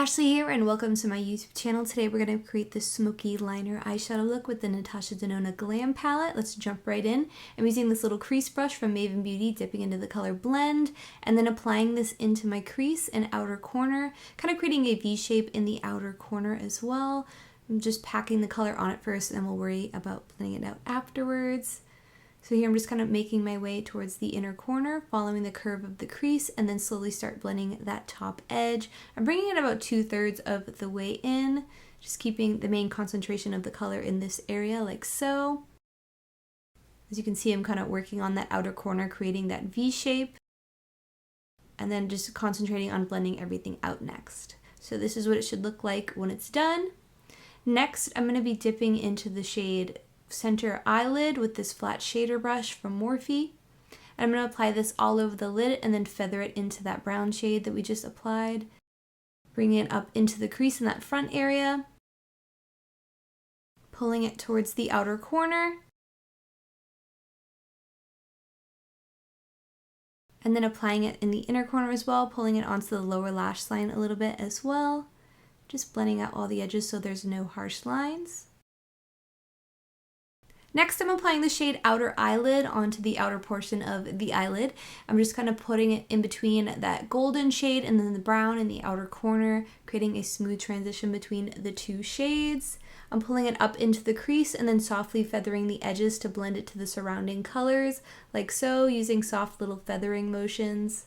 Ashley here and welcome to my YouTube channel. Today we're going to create this smoky liner eyeshadow look with the Natasha Denona Glam palette. Let's jump right in. I'm using this little crease brush from Maven Beauty, dipping into the color Blend, and then applying this into my crease and outer corner, kind of creating a V shape in the outer corner as well. I'm just packing the color on it first and then we'll worry about blending it out afterwards. So here I'm just kind of making my way towards the inner corner, following the curve of the crease, and then slowly start blending that top edge. I'm bringing it about 2/3 of the way in, just keeping the main concentration of the color in this area like so. As you can see, I'm kind of working on that outer corner, creating that V shape, and then just concentrating on blending everything out next. So this is what it should look like when it's done. Next, I'm going to be dipping into the shade Center Eyelid with this flat shader brush from Morphe. And I'm going to apply this all over the lid and then feather it into that brown shade that we just applied. Bring it up into the crease in that front area. Pulling it towards the outer corner. And then applying it in the inner corner as well, pulling it onto the lower lash line a little bit as well. Just blending out all the edges so there's no harsh lines. Next, I'm applying the shade Outer Eyelid onto the outer portion of the eyelid. I'm just kind of putting it in between that golden shade and then the brown in the outer corner, creating a smooth transition between the two shades. I'm pulling it up into the crease and then softly feathering the edges to blend it to the surrounding colors, like so, using soft little feathering motions.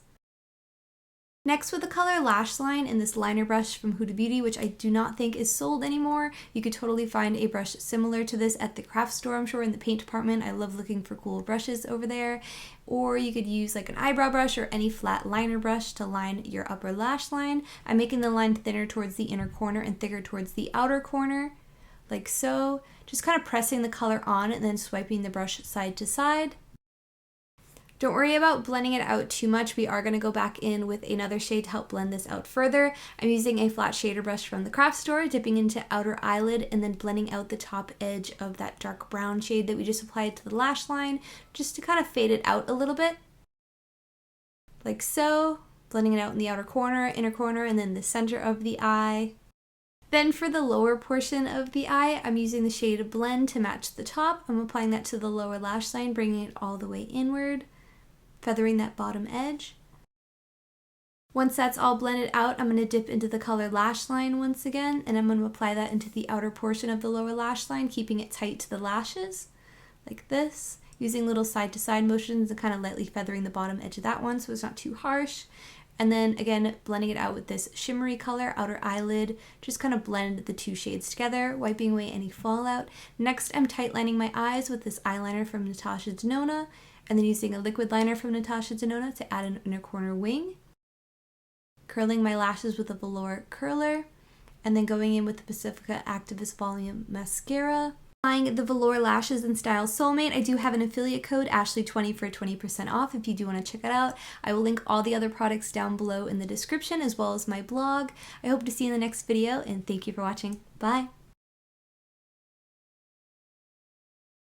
Next, with the color Lash Line in this liner brush from Huda Beauty, which I do not think is sold anymore. You could totally find a brush similar to this at the craft store, I'm sure, in the paint department. I love looking for cool brushes over there. Or you could use like an eyebrow brush or any flat liner brush to line your upper lash line. I'm making the line thinner towards the inner corner and thicker towards the outer corner, like so. Just kind of pressing the color on and then swiping the brush side to side. Don't worry about blending it out too much. We are going to go back in with another shade to help blend this out further. I'm using a flat shader brush from the craft store, dipping into Outer Eyelid and then blending out the top edge of that dark brown shade that we just applied to the lash line, just to kind of fade it out a little bit. Like so, blending it out in the outer corner, inner corner, and then the center of the eye. Then for the lower portion of the eye, I'm using the shade Blend to match the top. I'm applying that to the lower lash line, bringing it all the way inward, feathering that bottom edge. Once that's all blended out, I'm going to dip into the color Lash Line once again, and I'm going to apply that into the outer portion of the lower lash line, keeping it tight to the lashes, like this, using little side-to-side motions and kind of lightly feathering the bottom edge of that one so it's not too harsh. And then again, blending it out with this shimmery color, Outer Eyelid, just kind of blend the two shades together, wiping away any fallout. Next, I'm tight lining my eyes with this eyeliner from Natasha Denona, and then using a liquid liner from Natasha Denona to add an inner corner wing. Curling my lashes with a velour curler, and then going in with the Pacifica Activist Volume Mascara. Applying the velour lashes in style Soulmate. I do have an affiliate code, Ashley20, for 20% off if you do want to check it out. I will link all the other products down below in the description as well as my blog. I hope to see you in the next video, and thank you for watching. Bye!